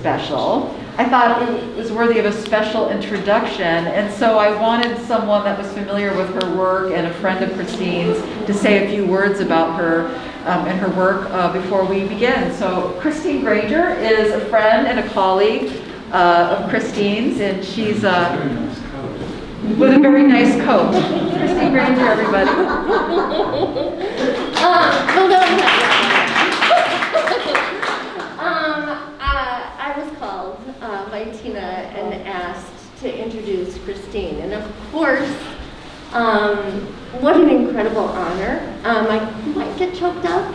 special. I thought it was worthy of a special introduction, and so I wanted someone that was familiar with her work and a friend of Christine's to say a few words about her and her work before we begin. So Christine Granger is a friend and a colleague of Christine's, and she's with a very nice coat. Christine Granger, everybody. I was called by Tina and asked to introduce Christine, and of course, what an incredible honor. I might get choked up.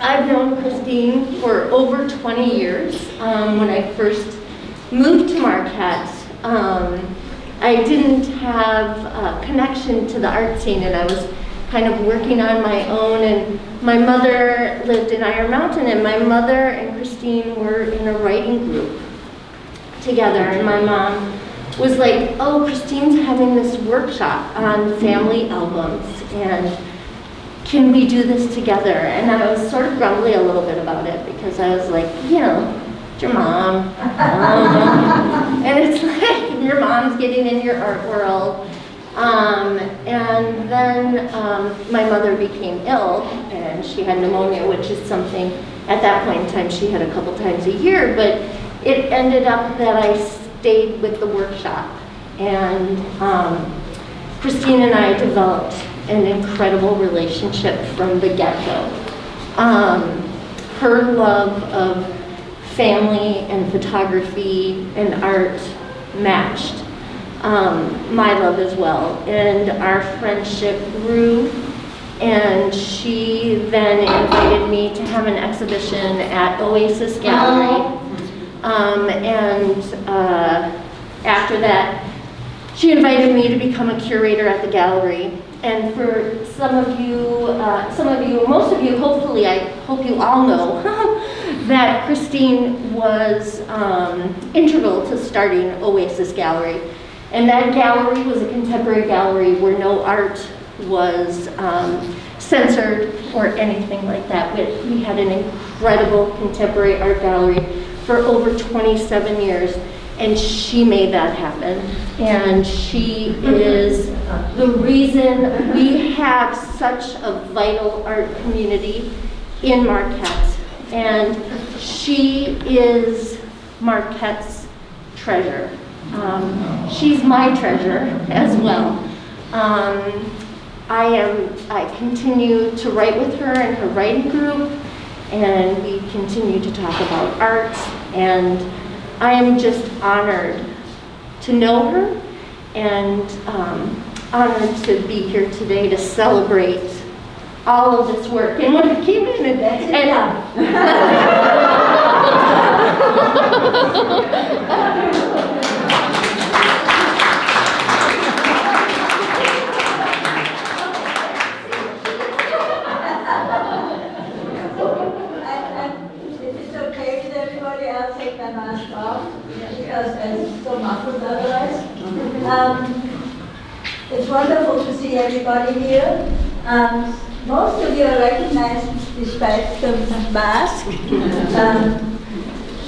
I've known Christine for over 20 years. When I first moved to Marquette, I didn't have a connection to the art scene, and I was kind of working on my own, and my mother lived in Iron Mountain, and my mother and Christine were in a writing group together, and my mom was like, oh, Christine's having this workshop on family albums, and can we do this together? And I was sort of grumbly a little bit about it, because I was like, you know, it's your mom. And it's like, your mom's getting in your art world. And then my mother became ill, and she had pneumonia, which is something at that point in time she had a couple times a year, but it ended up that I stayed with the workshop. And Christine and I developed an incredible relationship from the get-go. Her love of family and photography and art matched my love as well, and our friendship grew, and she then invited me to have an exhibition at Oasis Gallery, and after that she invited me to become a curator at the gallery. And for some of you, most of you, hopefully, I hope you all know that Christine was integral to starting Oasis Gallery. And that gallery was a contemporary gallery where no art was censored or anything like that. We had an incredible contemporary art gallery for over 27 years, and she made that happen. And she is the reason we have such a vital art community in Marquette. And she is Marquette's treasure. She's my treasure as well. I continue to write with her in her writing group, and we continue to talk about art, and I am just honored to know her, and honored to be here today to celebrate all of this work. And when it came in, if it's okay with everybody, I'll take my mask off, because I'm so muffled otherwise. It's wonderful to see everybody here. Most of you are recognized despite the mask.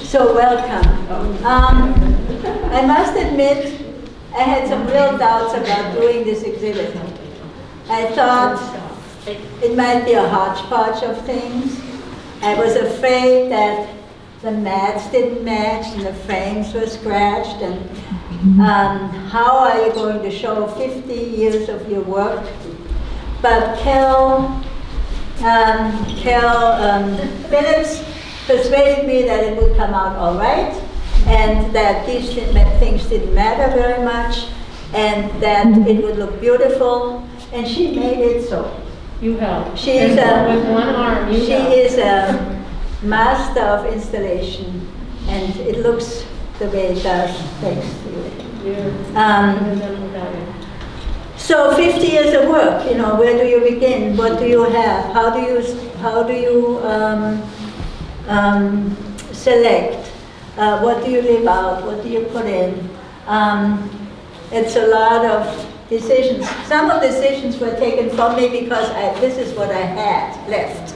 So welcome. I must admit, I had some real doubts about doing this exhibit. I thought it might be a hodgepodge of things. I was afraid that the mats didn't match and the frames were scratched, and how are you going to show 50 years of your work? But Kel Phillips persuaded me that it would come out all right, and that these things didn't matter very much, and that it would look beautiful, and she made it so. You help. She is with one arm. She is a master of installation, and it looks the way it does, thanks to you. So 50 years of work, you know, where do you begin? What do you have? How do you select? What do you leave out? What do you put in? It's a lot of decisions. Some of the decisions were taken from me because this is what I had left.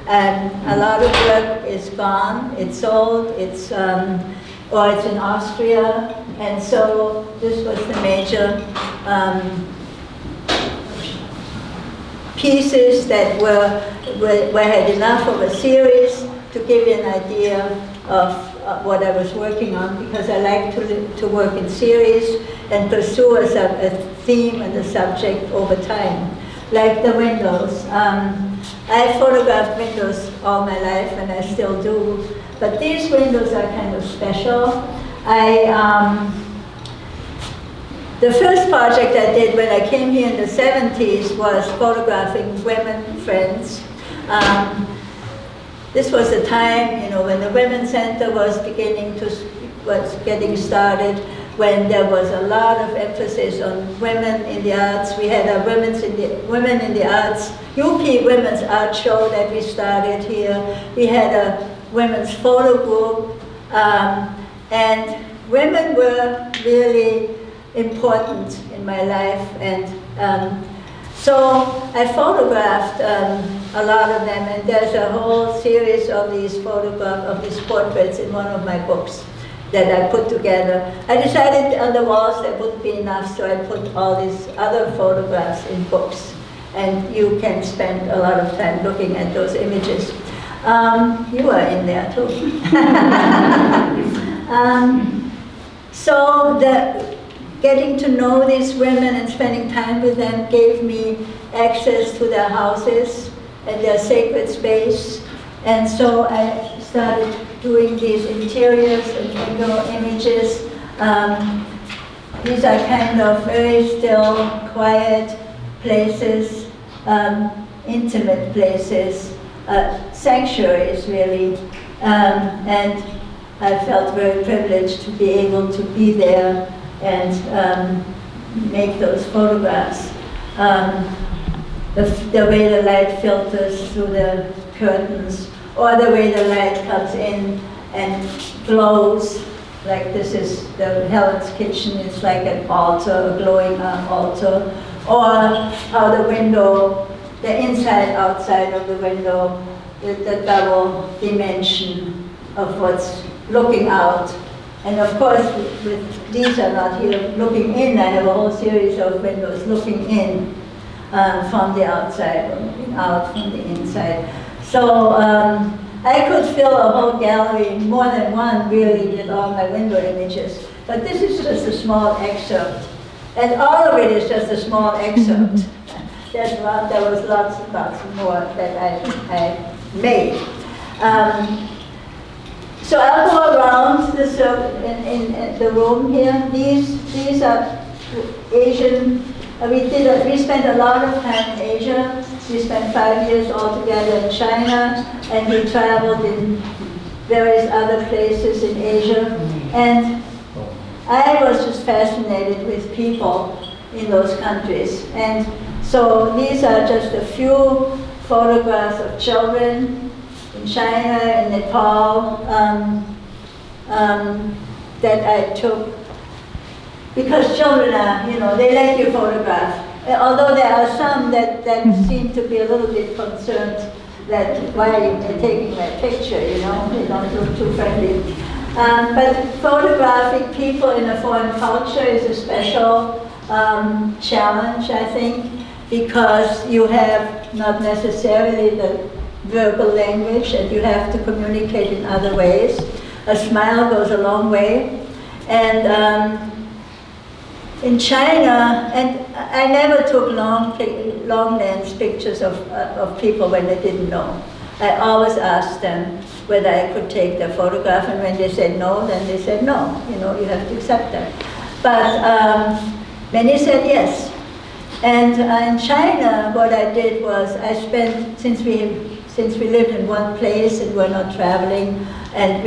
And a lot of work is gone, it's sold, or it's in Austria. And so this was the major pieces that had enough of a series to give you an idea of what I was working on, because I like to work in series and pursue a theme and a subject over time. Like the windows. I photographed windows all my life, and I still do, but these windows are kind of special. The first project I did when I came here in the 70s was photographing women friends. This was the time, when the Women's Center was getting started, when there was a lot of emphasis on women in the arts. We had a Women in the Arts, UP Women's Art Show that we started here. We had a women's photo group, and women were really important in my life, and so I photographed a lot of them, and there's a whole series of these portraits in one of my books that I put together. I decided on the walls that wouldn't be enough, so I put all these other photographs in books, and you can spend a lot of time looking at those images. You are in there too. So getting to know these women and spending time with them gave me access to their houses and their sacred space. And so I started doing these interiors and window images. These are kind of very still, quiet places, intimate places, sanctuaries really. And I felt very privileged to be able to be there and make those photographs. The way the light filters through the curtains, or the way the light comes in and glows, like this is the Helen's kitchen, it's like an altar, a glowing altar, or how the window, the inside, outside of the window, the double dimension of what's looking out. And of course, these are not here looking in. I have a whole series of windows looking in from the outside, or looking out from the inside. So I could fill a whole gallery, more than one really, with all my window images. But this is just a small excerpt. And all of it is just a small excerpt. There was lots and lots more that I made. So I'll go around in the room here. These are Asian. We spent a lot of time in Asia. We spent 5 years altogether in China, and we traveled in various other places in Asia. And I was just fascinated with people in those countries. And so these are just a few photographs of children in China and Nepal that I took, because children are, they let you photograph. Although there are some that seem to be a little bit concerned that why are you taking my picture, they don't look too friendly. But photographing people in a foreign culture is a special challenge, I think, because you have not necessarily the verbal language, and you have to communicate in other ways. A smile goes a long way. And in China, and I never took long lens pictures of people when they didn't know. I always asked them whether I could take their photograph, and when they said no, then they said no, you have to accept that. But many said yes. And in China, what I did was I spent, since we lived in one place and were not traveling, and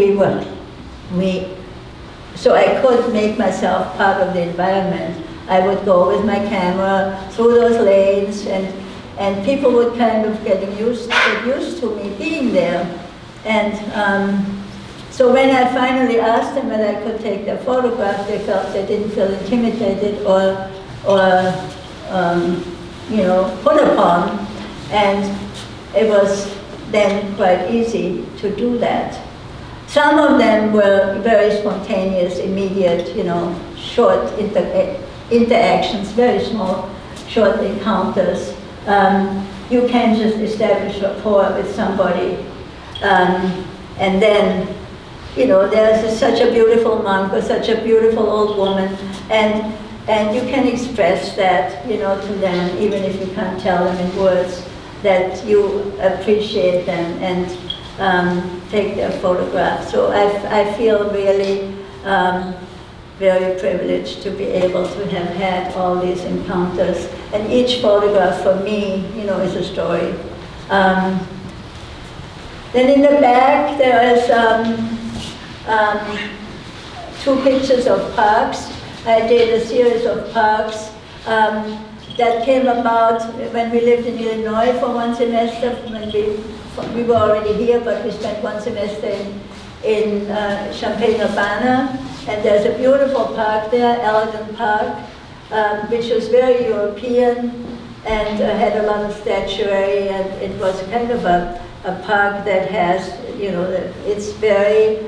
so I could make myself part of the environment. I would go with my camera through those lanes, and people would kind of get used to me being there. And so when I finally asked them whether I could take their photograph, they didn't feel intimidated or put upon. And it was then quite easy to do that. Some of them were very spontaneous, immediate, short interactions, very small, short encounters. You can just establish rapport with somebody, and then, there's such a beautiful monk or such a beautiful old woman, and you can express that, to them, even if you can't tell them in words, that you appreciate them and take their photograph. So I feel really very privileged to be able to have had all these encounters. And each photograph for me, is a story. Then in the back, there is 2 pictures of parks. I did a series of parks that came about when we lived in Illinois for one semester. When we were already here, but we spent one semester in Champaign-Urbana. And there's a beautiful park there, Elegant Park, which was very European and had a lot of statuary, and it was kind of a park that has, it's very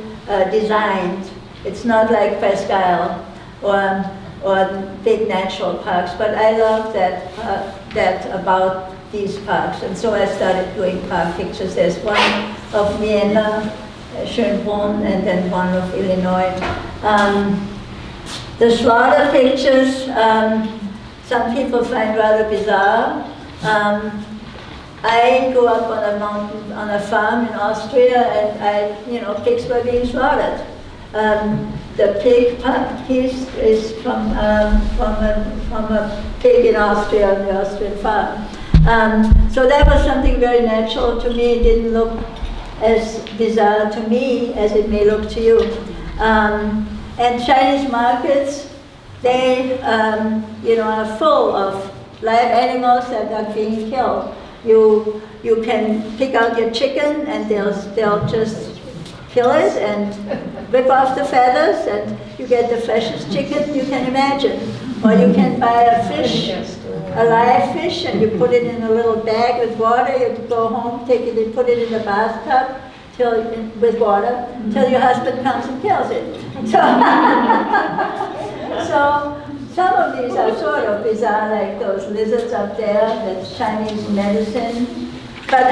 designed. It's not like Pascal or big natural parks, but I love that about these parks. And so I started doing park pictures. There's one of Vienna, Schönbrunn, and then one of Illinois. The slaughter pictures, some people find rather bizarre. I grew up on a mountain, on a farm in Austria, and pigs were being slaughtered. The pig piece is from a pig in Austria, on the Austrian farm. So that was something very natural to me. It didn't look as bizarre to me as it may look to you. And Chinese markets, they are full of live animals that are being killed. You can pick out your chicken and they'll just kill it and rip off the feathers, and you get the freshest chicken you can imagine. Or you can buy a fish, a live fish, and you put it in a little bag with water. You go home, take it and put it in the bathtub with water till your husband comes and kills it. So some of these are sort of bizarre, like those lizards up there, that's Chinese medicine. But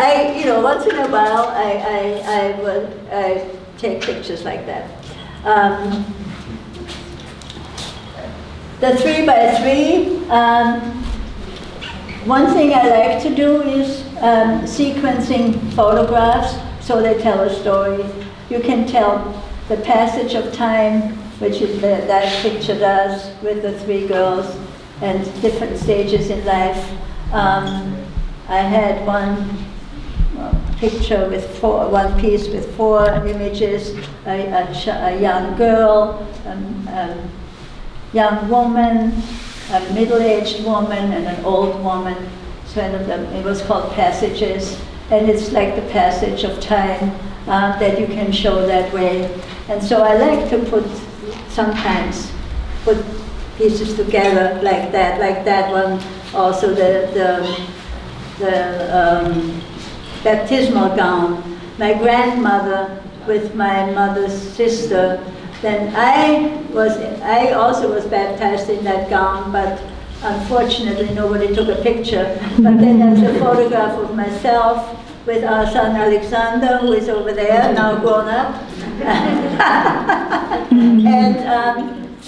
once in a while, I take pictures like that. The 3x3, one thing I like to do is sequencing photographs so they tell a story. You can tell the passage of time, which is that picture does with the 3 girls and different stages in life. I had one picture with one piece with 4 images, a young girl, young woman, a middle-aged woman, and an old woman. So it was called Passages, and it's like the passage of time that you can show that way. And so I like to sometimes put pieces together like that one. Also the baptismal gown. My grandmother with my mother's sister. Then I also was baptized in that gown, but unfortunately nobody took a picture. But then there's a photograph of myself with our son Alexander, who is over there, now grown up.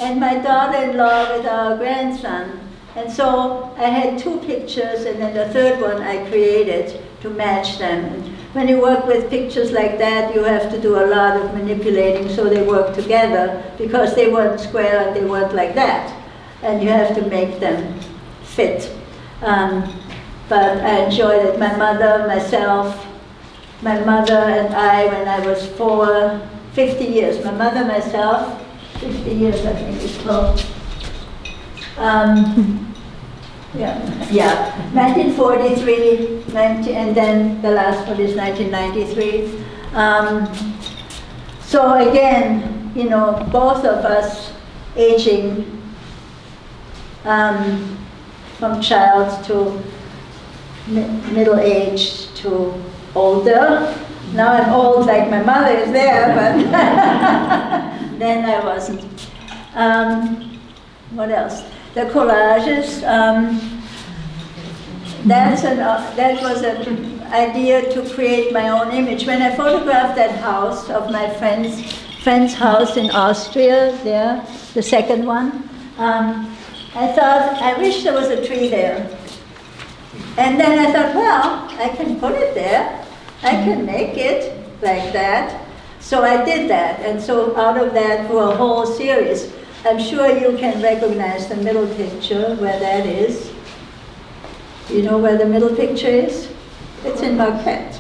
And my daughter-in-law with our grandson. And so I had 2 pictures, and then the third one I created to match them. And when you work with pictures like that, you have to do a lot of manipulating so they work together, because they weren't square and they weren't like that. And you have to make them fit. But I enjoyed it. My mother, myself, my mother and I, when I was 50 years. My mother, myself, 50 years I think it's called. Yeah, 1943, and then the last one is 1993. So again, both of us aging from child to middle age to older. Now I'm old like my mother is there, but then I wasn't. What else? The collages. That was an idea to create my own image. When I photographed that house of my friend's house in Austria, there, the second one, I thought, I wish there was a tree there. And then I thought, well, I can put it there. I can make it like that. So I did that. And so out of that grew a whole series. I'm sure you can recognize the middle picture, where that is. You know where the middle picture is? It's in Marquette.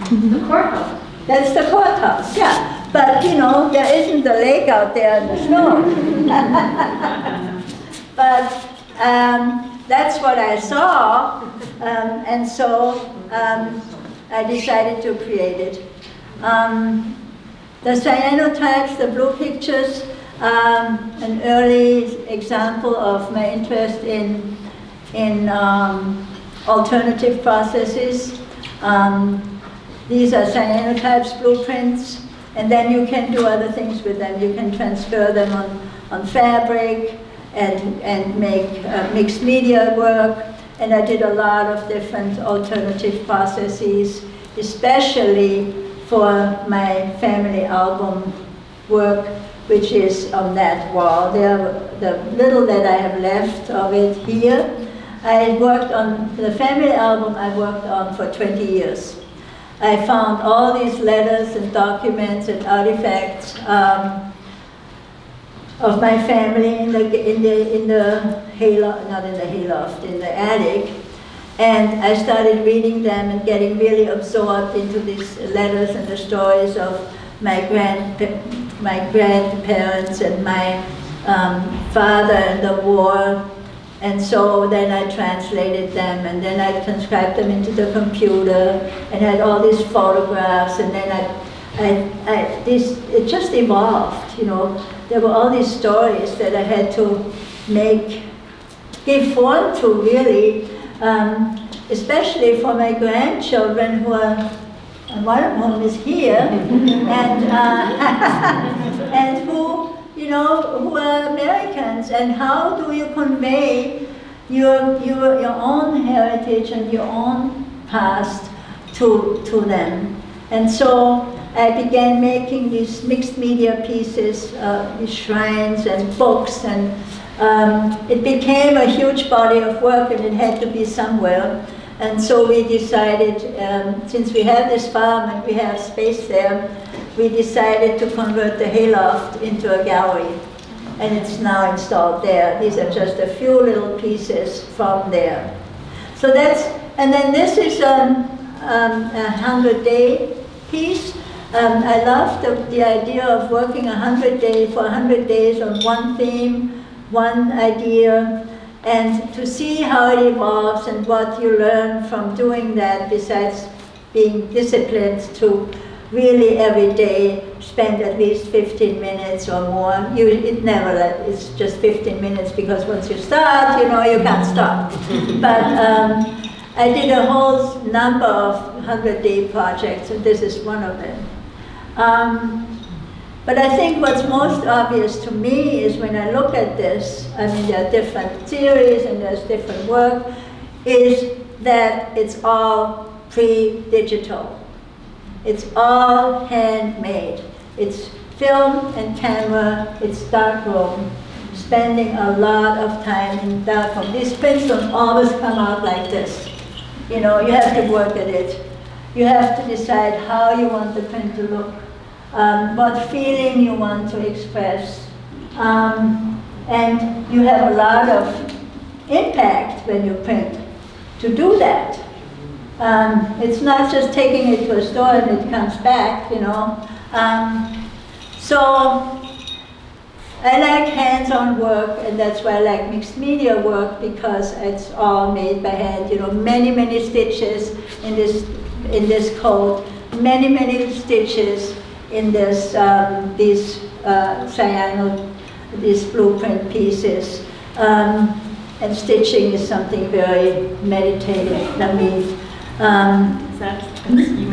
The courthouse. That's the courthouse, yeah. But you know, there isn't the lake out there in the snow. But that's what I saw, and so I decided to create it. The cyanotypes, the blue pictures, an early example of my interest in alternative processes. These are cyanotypes, blueprints, and then you can do other things with them. You can transfer them on fabric and make mixed media work. And I did a lot of different alternative processes, especially for my family album work, which is on that wall. The little that I have left of it here, I worked on the family album I worked on for 20 years. I found all these letters and documents and artifacts of my family in the hayloft, not in the hayloft, in the attic. And I started reading them and getting really absorbed into these letters and the stories of my grandparents and my father in the war. And so then I translated them, and then I transcribed them into the computer, and had all these photographs, and then it just evolved, you know. There were all these stories that I had to give form to, really, especially for my grandchildren, who are, one of whom is here, and who, you know, who are Americans, and how do you convey your own heritage and your own past to them? And so I began making these mixed media pieces, these shrines and books, and it became a huge body of work, and it had to be somewhere. And so we decided, since we have this farm and we have space there, we decided to convert the hayloft into a gallery. And it's now installed there. These are just a few little pieces from there. So that's, and then this is a 100-day piece. I love the idea of working 100 days on one theme, one idea, and to see how it evolves and what you learn from doing that, besides being disciplined to really every day spend at least 15 minutes or more. It's just 15 minutes, because once you start, you know, you can't stop. But I did a whole number of 100-day projects, and this is one of them. But I think what's most obvious to me is when I look at this, I mean, there are different theories and there's different work, is that it's all pre-digital. It's all handmade. It's film and camera, it's darkroom, spending a lot of time in darkroom. These prints don't always come out like this. You know, you have to work at it. You have to decide how you want the print to look, what feeling you want to express. And you have a lot of impact when you print to do that. It's not just taking it to a store and it comes back, you know. So I like hands-on work, and that's why I like mixed media work, because it's all made by hand. You know, many stitches in this coat, many stitches in this these blueprint pieces. And stitching is something very meditative. I mean,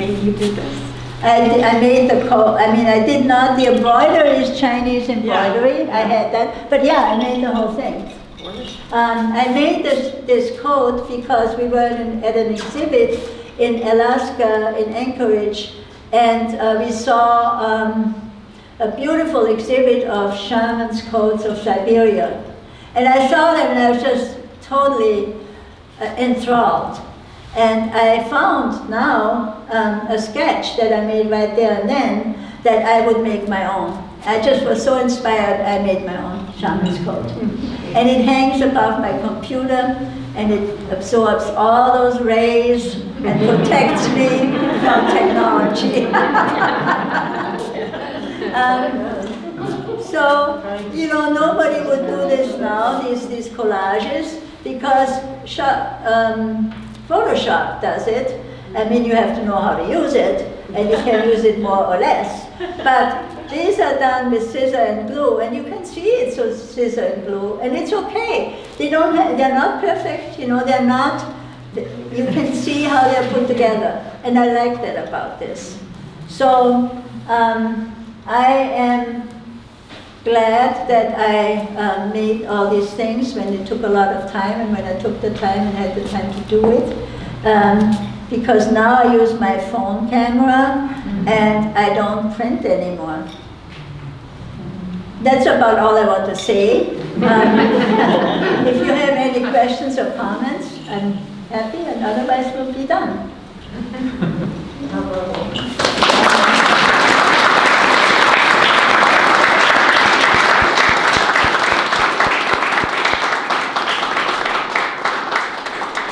made you do this? I made the coat. I mean, I did not. The embroidery is Chinese embroidery. I had that, but yeah, I made the whole thing. I made this coat because we were at an exhibit in Alaska, in Anchorage, and we saw a beautiful exhibit of shamans' coats of Siberia. And I saw them and I was just totally enthralled. And I found now a sketch that I made right there and then that I would make my own. I just was so inspired, I made my own shaman's coat. And it hangs above my computer, and it absorbs all those rays and protects me from technology. So, you know, nobody would do this now, these collages, because Photoshop does it. I mean, you have to know how to use it, and you can use it more or less. But these are done with scissor and glue, and you can see it's with scissor and glue, and it's okay. They're not perfect, you know, they're not, you can see how they're put together, and I like that about this. So, I am glad that I made all these things when it took a lot of time, and when I took the time and had the time to do it. Because now I use my phone camera and I don't print anymore. That's about all I want to say. If you have any questions or comments, I'm happy, and otherwise we'll be done.